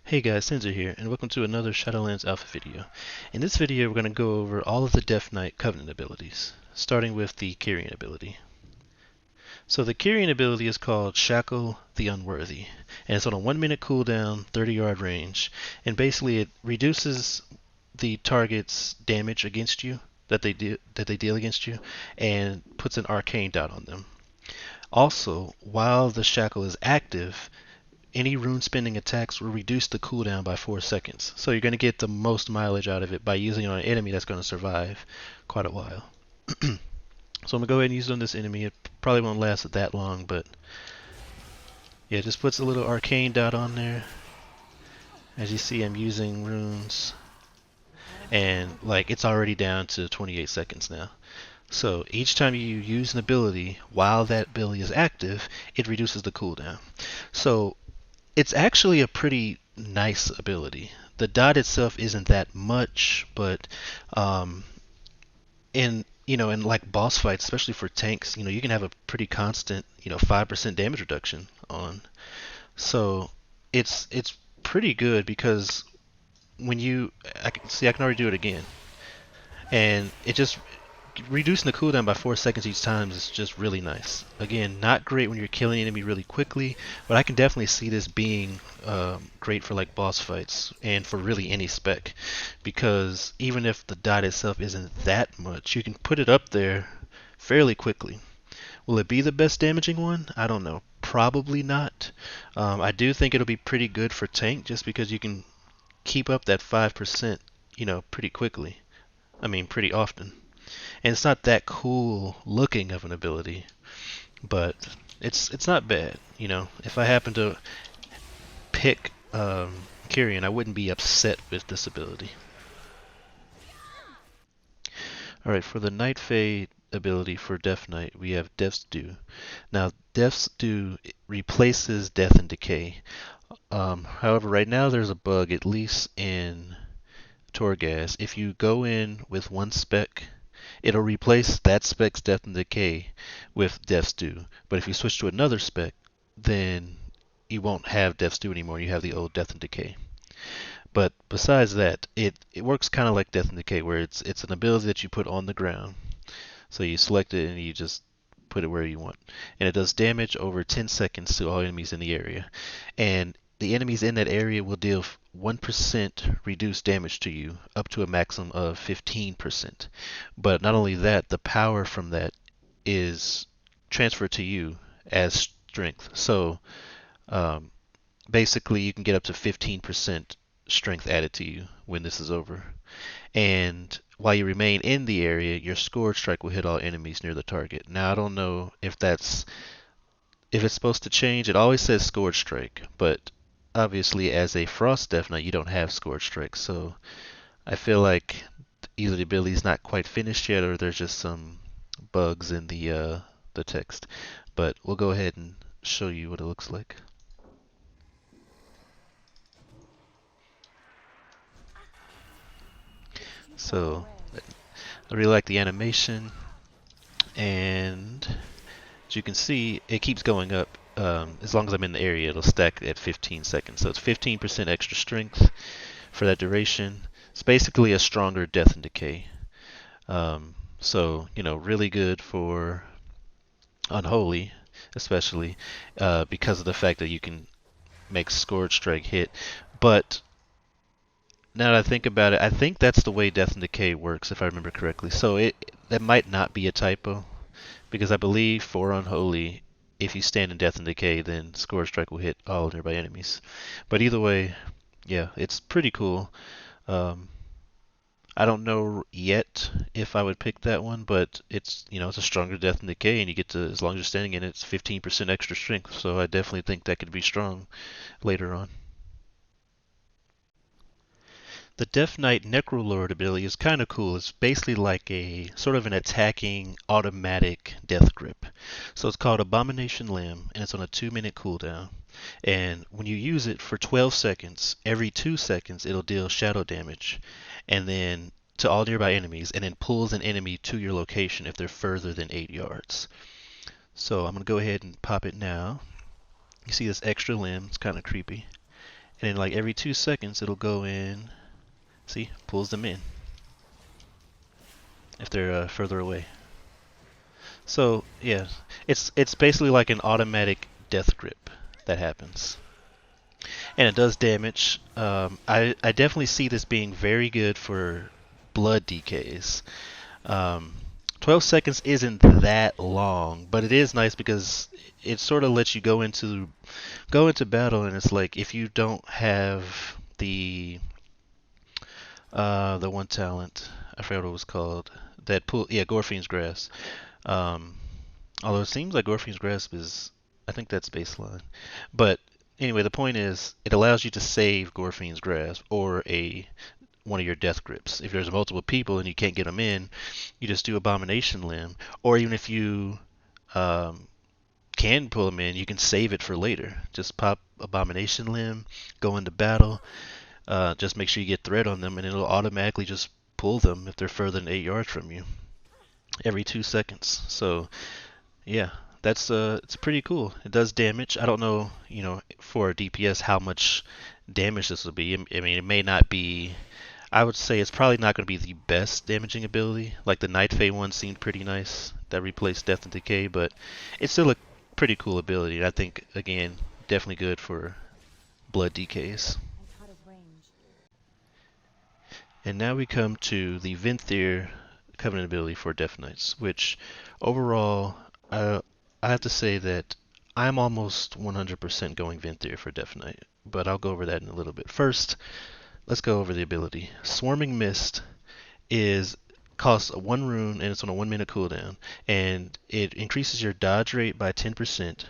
Hey guys, Sensor here, and welcome to another Shadowlands Alpha video. In this video, we're going to go over all of the Death Knight Covenant abilities, starting with the Kyrian ability. So the Kyrian ability is called Shackle the Unworthy, and it's on a 1 minute cooldown, 30-yard range, and basically it reduces the target's damage against you that they deal against you, and puts an arcane dot on them. Also, while the shackle is active, any rune spending attacks will reduce the cooldown by 4 seconds. So you're going to get the most mileage out of it by using it on an enemy that's going to survive quite a while. So I'm going to go ahead and use it on this enemy. It probably won't last that long, but yeah, it just puts a little arcane dot on there. As you see, I'm using runes, and like it's already down to 28 seconds now. So each time you use an ability while that ability is active, it reduces the cooldown. So it's actually a pretty nice ability. The dot itself isn't that much, but um, in like boss fights, especially for tanks, you can have a pretty constant 5% damage reduction on. So it's pretty good because I can already do it again, and it just reducing the cooldown by 4 seconds each time is just really nice. Again, not great when you're killing the enemy really quickly, but I can definitely see this being great for like boss fights and for really any spec, because even if the dot itself isn't that much, you can put it up there fairly quickly. Will it be the best damaging one? I don't know. Probably not. I do think it'll be pretty good for tank just because you can keep up that 5%, pretty quickly. I mean, pretty often. And it's not that cool looking of an ability, but it's not bad. If I happen to pick Kyrian, I wouldn't be upset with this ability. All right, for the Night Fade ability for Death Knight, we have Death's Due. Now, Death's Due replaces Death and Decay. However, right now there's a bug, at least in Torghast. If you go in with one spec, it'll replace that spec's Death and Decay with Death's Due. But if you switch to another spec, then you won't have Death's Due anymore. You have the old Death and Decay. But besides that, it works kind of like Death and Decay, where it's an ability that you put on the ground. So you select it and you just put it where you want. And it does damage over 10 seconds to all enemies in the area. And the enemies in that area will deal 1% reduced damage to you, up to a maximum of 15%. But not only that, the power from that is transferred to you as strength. So um, basically, you can get up to 15% strength added to you when this is over. And while you remain in the area, your Scourge Strike will hit all enemies near the target. Now, I don't know if it's supposed to change. It always says Scourge Strike, but obviously as a Frost Death Knight, you don't have Scourge Strike, so I feel like either the ability is not quite finished yet, or there's just some bugs in the text. But we'll go ahead and show you what it looks like. So I really like the animation, and as you can see, it keeps going up. As long as I'm in the area, it'll stack at 15 seconds. So it's 15% extra strength for that duration. It's basically a stronger Death and Decay. So, really good for Unholy, especially because of the fact that you can make Scourge Strike hit. But now that I think about it, I think that's the way Death and Decay works, if I remember correctly. So that might not be a typo, because I believe for Unholy, if you stand in Death and Decay, then Scourge Strike will hit all nearby enemies. But either way, yeah, it's pretty cool. Um, I don't know yet if I would pick that one, but it's a stronger Death and Decay, and you get to, as long as you're standing in it, it's 15% extra strength. So I definitely think that could be strong later on. The Death Knight Necrolord ability is kind of cool. It's basically like a sort of an attacking automatic death grip. So it's called Abomination Limb, and it's on a 2 minute cooldown. And when you use it for 12 seconds, every 2 seconds it'll deal shadow damage, and then to all nearby enemies, and then pulls an enemy to your location if they're further than 8 yards. So I'm going to go ahead and pop it now. You see this extra limb, it's kind of creepy. And then like every 2 seconds it'll go in. See, pulls them in if they're further away. So yeah, it's basically like an automatic death grip that happens, and it does damage. I definitely see this being very good for blood DKs. Um, 12 seconds isn't that long, but it is nice because it sort of lets you go into battle, and it's like if you don't have the the one talent, I forgot what it was called, that pull, yeah, Gorfine's Grasp. Um, Although it seems like Orpheus Grasp is, I think that's baseline. But anyway, the point is, it allows you to save Gorfine's Grasp or a one of your death grips. If there's multiple people and you can't get them in, you just do Abomination Limb. Or even if you um, can pull them in, you can save it for later. Just pop Abomination Limb, go into battle, just make sure you get Threat on them, and it'll automatically just pull them if they're further than 8 yards from you every 2 seconds. So yeah, that's it's pretty cool. It does damage. I don't know, for a DPS how much damage this will be. I mean, it may not be. I would say it's probably not going to be the best damaging ability. Like the Night Fae one seemed pretty nice that replaced Death and Decay, but it's still a pretty cool ability. And I think again, definitely good for blood DKs. And now we come to the Venthyr Covenant ability for Death Knights, which overall, I, I have to say that I'm almost 100% going Venthyr for Death Knight, but I'll go over that in a little bit. First, let's go over the ability. Swarming Mist is costs 1 rune and it's on a 1 minute cooldown, and it increases your dodge rate by 10%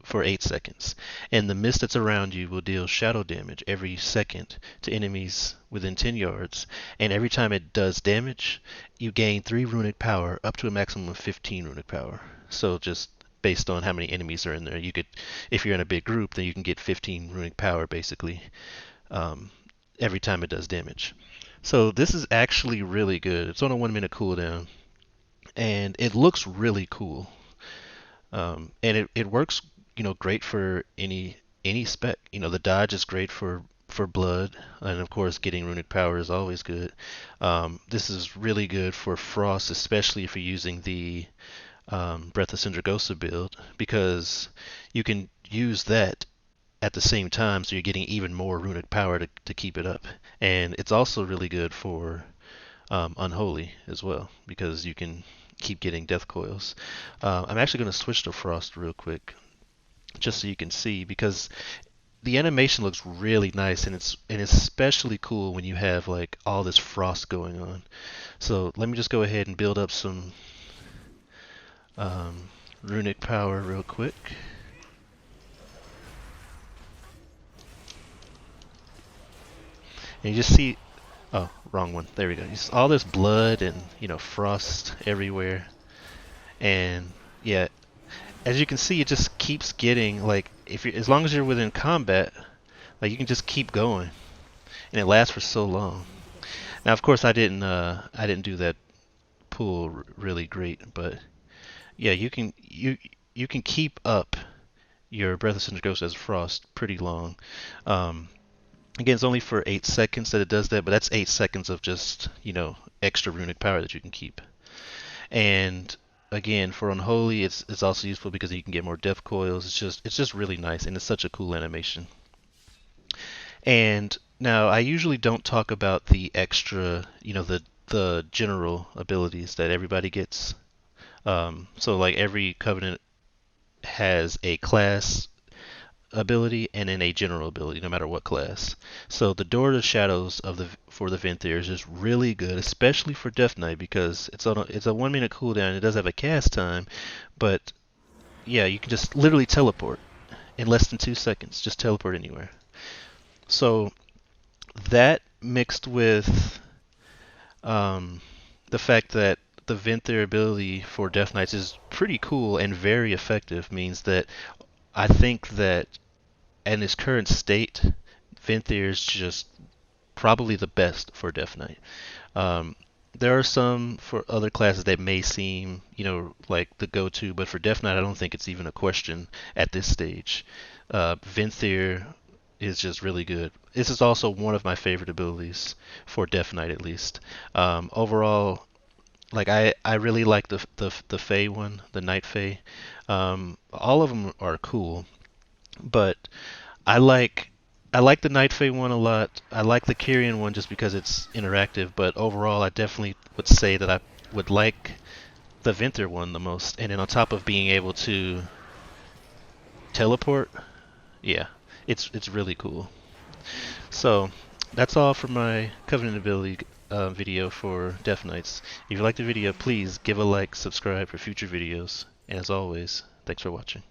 for 8 seconds. And the mist that's around you will deal shadow damage every second to enemies within 10 yards. And every time it does damage, you gain 3 runic power up to a maximum of 15 runic power. So just based on how many enemies are in there, you could, if you're in a big group, then you can get 15 runic power basically um, every time it does damage. So this is actually really good. It's on a 1 minute cooldown, and it looks really cool. And it works, great for any spec. The dodge is great for blood, and of course, getting runic power is always good. This is really good for frost, especially if you're using the Breath of Sindragosa build, because you can use that at the same time, so you're getting even more runic power to keep it up. And it's also really good for Unholy as well, because you can keep getting death coils. I'm actually going to switch to Frost real quick, just so you can see, because the animation looks really nice, and it's especially cool when you have like all this frost going on. So let me just go ahead and build up some runic power real quick. And you just see, oh, wrong one. There we go. All this blood and frost everywhere, and yeah, as you can see, it just keeps getting, like, if you as long as you're within combat, like, you can just keep going, and it lasts for so long. Now, of course, I didn't do that pull really great, but yeah, you can keep up your Breath of Sindragosa as Frost pretty long. Um, Again, it's only for 8 seconds that it does that, but that's 8 seconds of just, extra runic power that you can keep. And again, for Unholy, it's also useful because you can get more death coils. It's just really nice, and it's such a cool animation. And now I usually don't talk about the extra, the general abilities that everybody gets. So like every covenant has a class ability and then a general ability, no matter what class. So the Door to Shadows for the Venthyr is just really good, especially for Death Knight, because it's a 1 minute cooldown. It does have a cast time, but yeah, you can just literally teleport in less than 2 seconds. Just teleport anywhere. So that mixed with um, the fact that the Venthyr ability for Death Knights is pretty cool and very effective means that I think that in its current state, Venthyr is just probably the best for Death Knight. Um, there are some for other classes that may seem, like the go-to, but for Death Knight, I don't think it's even a question at this stage. Venthyr is just really good. This is also one of my favorite abilities for Death Knight, at least. Overall, like I really like the Fey one, the Night Fey. All of them are cool, but I like I like the Night Fey one a lot. I like the Kyrian one just because it's interactive, but overall I definitely would say that I would like the Venthyr one the most. And then on top of being able to teleport, yeah, it's really cool. So that's all for my Covenant ability video for Death Knights. If you liked the video, please give a like, subscribe for future videos, and as always, thanks for watching.